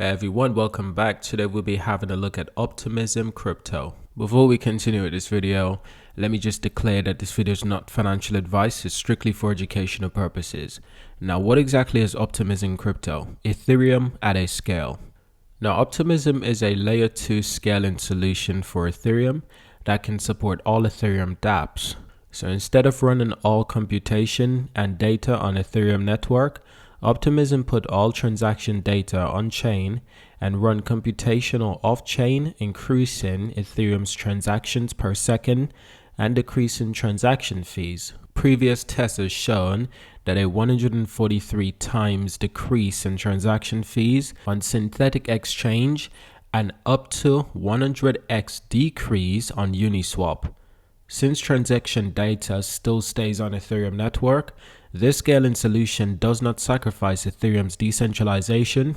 Hey everyone, welcome back. Today we'll be having a look at Optimism Crypto. Before we continue with this video, let me just declare that this video is not financial advice, it's strictly for educational purposes. Now, what exactly is Optimism Crypto? Ethereum at a scale. Now, Optimism is a layer 2 scaling solution for Ethereum that can support all Ethereum dApps. So instead of running all computation and data on Ethereum network, Optimism put all transaction data on-chain and run computational off-chain, increasing Ethereum's transactions per second and decreasing transaction fees. Previous tests have shown that a 143 times decrease in transaction fees on synthetic exchange and up to 100x decrease on Uniswap. Since transaction data still stays on Ethereum network, this scaling solution does not sacrifice Ethereum's decentralization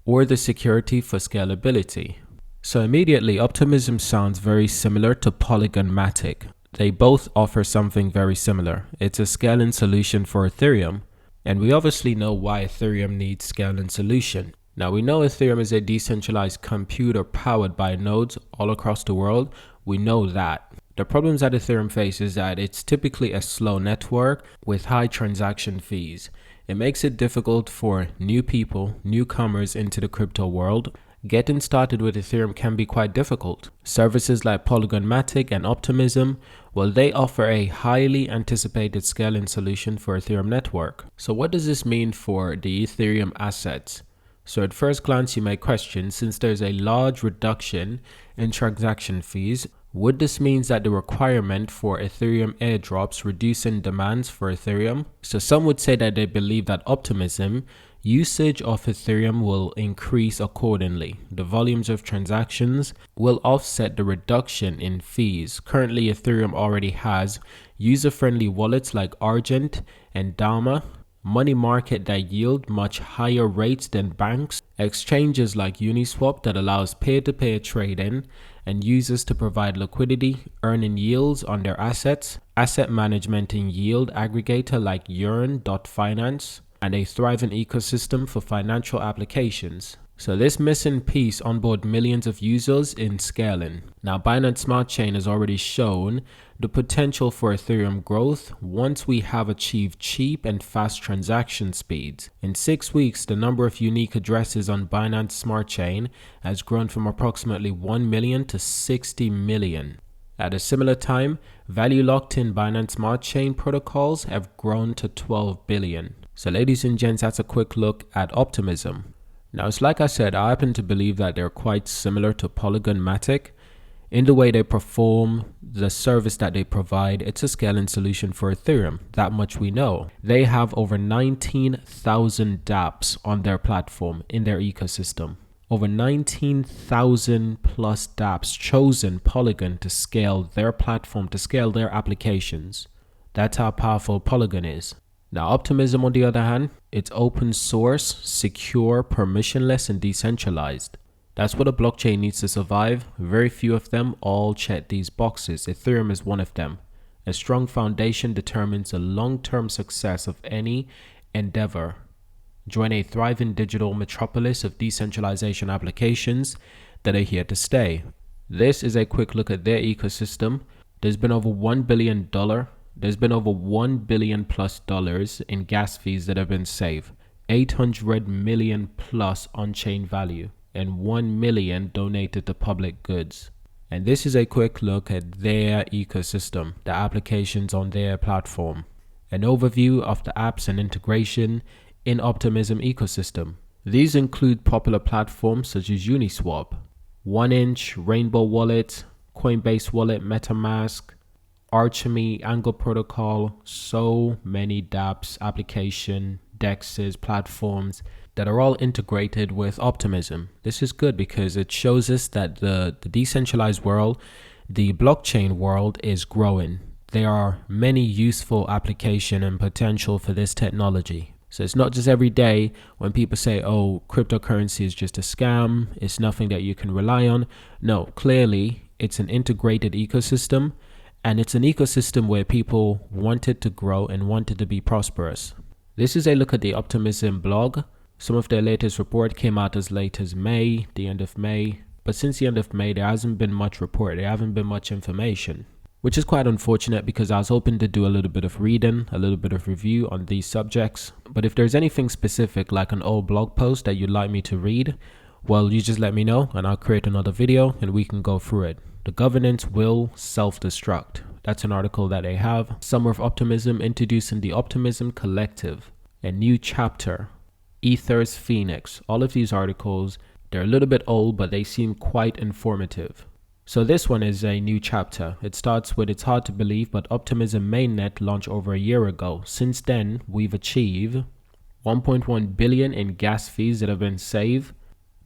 or the security for scalability. So immediately, Optimism sounds very similar to Polygon Matic. They both offer something very similar. It's a scaling solution for Ethereum, and we obviously know why Ethereum needs scaling solution. Now, we know Ethereum is a decentralized computer powered by nodes all across the world. We know that. The problems that Ethereum faces is that it's typically a slow network with high transaction fees. It makes it difficult for newcomers into the crypto world. Getting started with Ethereum can be quite difficult. Services like Polygon Matic and Optimism, well, they offer a highly anticipated scaling solution for Ethereum network. So what does this mean for the Ethereum assets? So at first glance, you may question, since there's a large reduction in transaction fees, would this mean that the requirement for Ethereum airdrops reducing demands for Ethereum? So some would say that they believe that Optimism usage of Ethereum will increase accordingly. The volumes of transactions will offset the reduction in fees. Currently, Ethereum already has user-friendly wallets like Argent and Dama, money market that yield much higher rates than banks, exchanges like Uniswap that allows peer-to-peer trading and users to provide liquidity, earning yields on their assets, asset management and yield aggregator like Yearn.finance, and a thriving ecosystem for financial applications. So this missing piece onboard millions of users in scaling. Now, Binance Smart Chain has already shown the potential for Ethereum growth once we have achieved cheap and fast transaction speeds. In 6 weeks, the number of unique addresses on Binance Smart Chain has grown from approximately 1 million to 60 million. At a similar time, value locked in Binance Smart Chain protocols have grown to 12 billion. So ladies and gents, that's a quick look at Optimism. Now, it's like I said, I happen to believe that they're quite similar to Polygon Matic in the way they perform, the service that they provide. It's a scaling solution for Ethereum. That much we know. They have over 19,000 dApps on their platform in their ecosystem. Over 19,000 plus dApps chosen Polygon to scale their platform, to scale their applications. That's how powerful Polygon is. Now, Optimism, on the other hand, it's open source, secure, permissionless, and decentralized. That's what a blockchain needs to survive. Very few of them all check these boxes. Ethereum is one of them. A strong foundation determines the long-term success of any endeavor. Join a thriving digital metropolis of decentralization applications that are here to stay. This is a quick look at their ecosystem. There's been over $1 billion plus in gas fees that have been saved, 800 million plus on-chain value, and 1 million donated to public goods. And this is a quick look at their ecosystem, the applications on their platform. An overview of the apps and integration in Optimism ecosystem. These include popular platforms such as Uniswap, 1inch, Rainbow Wallet, Coinbase Wallet, MetaMask, Archime, Angle Protocol, so many dApps, application, dexes, platforms that are all integrated with Optimism. This is good because it shows us that the decentralized world, the blockchain world, is growing. There are many useful application and potential for this technology. So it's not just every day when people say, oh, cryptocurrency is just a scam, it's nothing that you can rely on. No, clearly it's an integrated ecosystem. And it's an ecosystem where people wanted to grow and wanted to be prosperous. This is a look at the Optimism blog. Some of their latest report came out as late as May, the end of May. But since the end of May, there hasn't been much report. There haven't been much information, which is quite unfortunate because I was hoping to do a little bit of reading, a little bit of review on these subjects. But if there's anything specific, like an old blog post that you'd like me to read, well, you just let me know and I'll create another video and we can go through it. The governance will self-destruct. That's an article that they have. Summer of Optimism, introducing the Optimism Collective, a new chapter, Ether's Phoenix. All of these articles, they're a little bit old, but they seem quite informative. So this one is a new chapter. It starts with, it's hard to believe, but Optimism mainnet launched over a year ago. Since then, we've achieved 1.1 billion in gas fees that have been saved,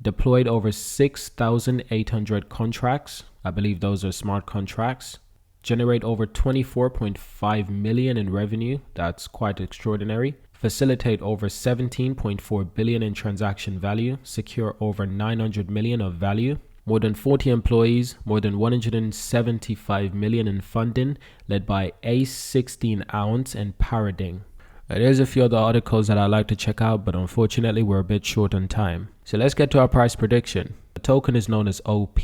deployed over 6,800 contracts. I believe those are smart contracts. Generate over 24.5 million in revenue. That's quite extraordinary. Facilitate over 17.4 billion in transaction value. Secure over 900 million of value. More than 40 employees, more than 175 million in funding, led by A16ounce and Parading. There's a few other articles that I'd like to check out, but unfortunately we're a bit short on time. So let's get to our price prediction. The token is known as OP,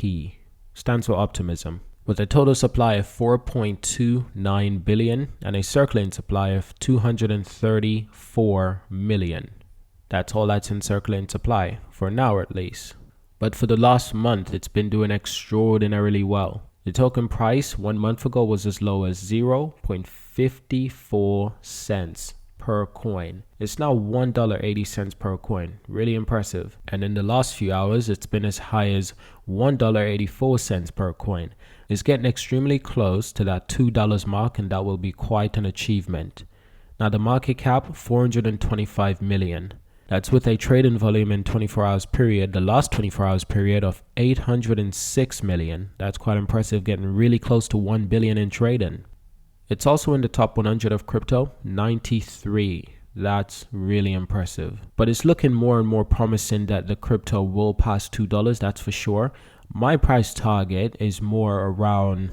stands for Optimism, with a total supply of 4.29 billion and a circulating supply of 234 million. That's all that's in circulating supply, for now at least. But for the last month, it's been doing extraordinarily well. The token price 1 month ago was as low as 0.54 cents per coin. It's now $1.80 per coin. Really impressive. And in the last few hours, it's been as high as $1.84 per coin. It's getting extremely close to that $2 mark, and that will be quite an achievement. Now the market cap, 425 million. That's with a trading volume in 24 hours period, the last 24 hours period, of 806 million. That's quite impressive, getting really close to 1 billion in trading. It's also in the top 100 of crypto, 93. That's really impressive. But it's looking more and more promising that the crypto will pass $2, that's for sure. My price target is more around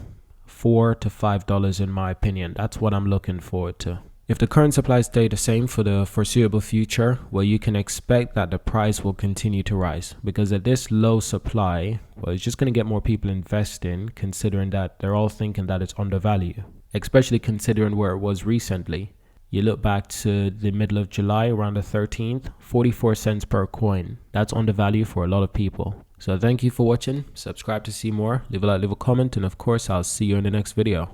$4 to $5 in my opinion. That's what I'm looking forward to. If the current supply stay the same for the foreseeable future, well, you can expect that the price will continue to rise, because at this low supply, well, it's just going to get more people investing, considering that they're all thinking that it's undervalued, especially considering where it was recently. You look back to the middle of July, around the 13th, 44 cents per coin. That's undervalued for a lot of people. So thank you for watching. Subscribe to see more. Leave a like, leave a comment, and of course, I'll see you in the next video.